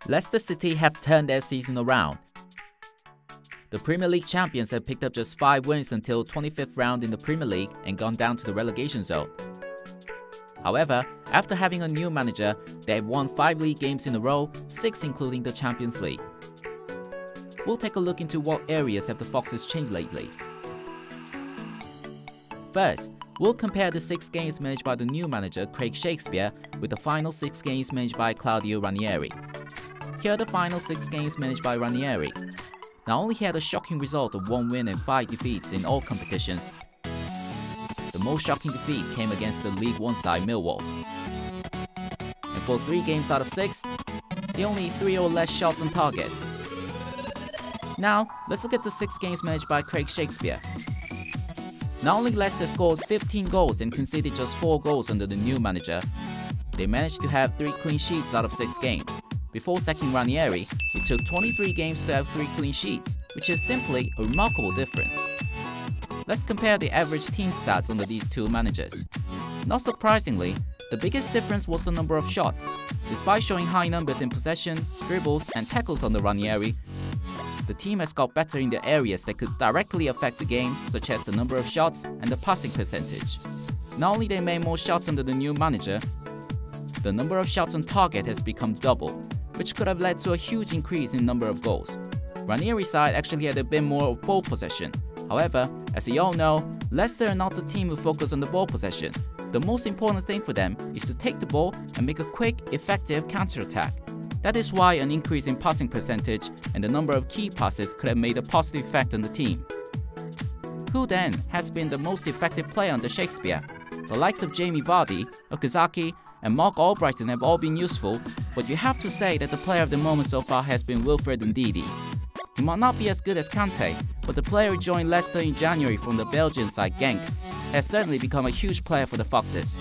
Leicester City have turned their season around. The Premier League champions have picked up just 5 wins until 25th round in the Premier League and gone down to the relegation zone. However, after having a new manager, they have won 5 league games in a row, 6 including the Champions League. We'll take a look into what areas have the Foxes changed lately. First, we'll compare the 6 games managed by the new manager Craig 셰익스피어 with the final 6 games managed by Claudio Ranieri. Here are the final 6 games managed by Ranieri. Not only he had a shocking result of 1 win and 5 defeats in all competitions, the most shocking defeat came against the League One side Millwall. And for 3 games out of 6, he only 3 or less shots on target. Now, let's look at the 6 games managed by Craig 셰익스피어. Not only Leicester scored 15 goals and conceded just 4 goals under the new manager, they managed to have 3 clean sheets out of 6 games. Before sacking Ranieri, it took 23 games to have 3 clean sheets, which is simply a remarkable difference. Let's compare the average team stats under these 2 managers. Not surprisingly, the biggest difference was the number of shots. Despite showing high numbers in possession, dribbles, and tackles under Ranieri, the team has got better in the areas that could directly affect the game, such as the number of shots and the passing percentage. Not only they made more shots under the new manager, the number of shots on target has become double, which could have led to a huge increase in number of goals. Ranieri's side actually had a bit more of ball possession. However, as you all know, Leicester are not the team who focus on the ball possession. The most important thing for them is to take the ball and make a quick, effective counter-attack. That is why an increase in passing percentage and the number of key passes could have made a positive effect on the team. Who then has been the most effective player under 셰익스피어? The likes of Jamie Vardy, Okazaki, and Mark Albrighton have all been useful, but you have to say that the player of the moment so far has been Wilfred Ndidi. He might not be as good as Kante, but the player who joined Leicester in January from the Belgian side Genk has certainly become a huge player for the Foxes.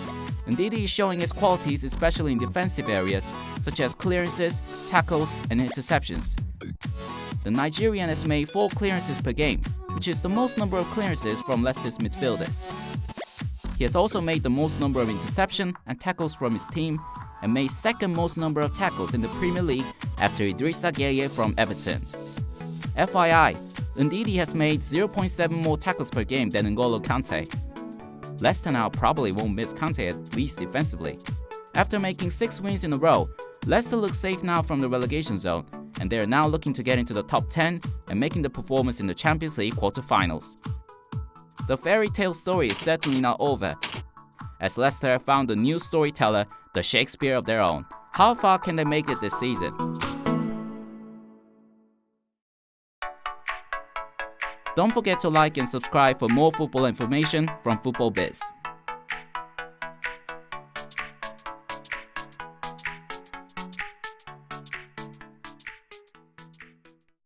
Ndidi is showing his qualities especially in defensive areas, such as clearances, tackles, and interceptions. The Nigerian has made 4 clearances per game, which is the most number of clearances from Leicester's midfielders. He has also made the most number of interceptions and tackles from his team, and made 2nd most number of tackles in the Premier League after Idrissa from Everton. FYI, Ndidi has made 0.7 more tackles per game than N'Golo Kante. Leicester now probably won't miss Kante at least defensively. After making 6 wins in a row, Leicester looks safe now from the relegation zone, and they are now looking to get into the top 10 and making the performance in the Champions League quarter-finals. The fairy tale story is certainly not over, as Leicester have found a new storyteller, the 셰익스피어 of their own. How far can they make it this season? Don't forget to like and subscribe for more football information from Football Biz.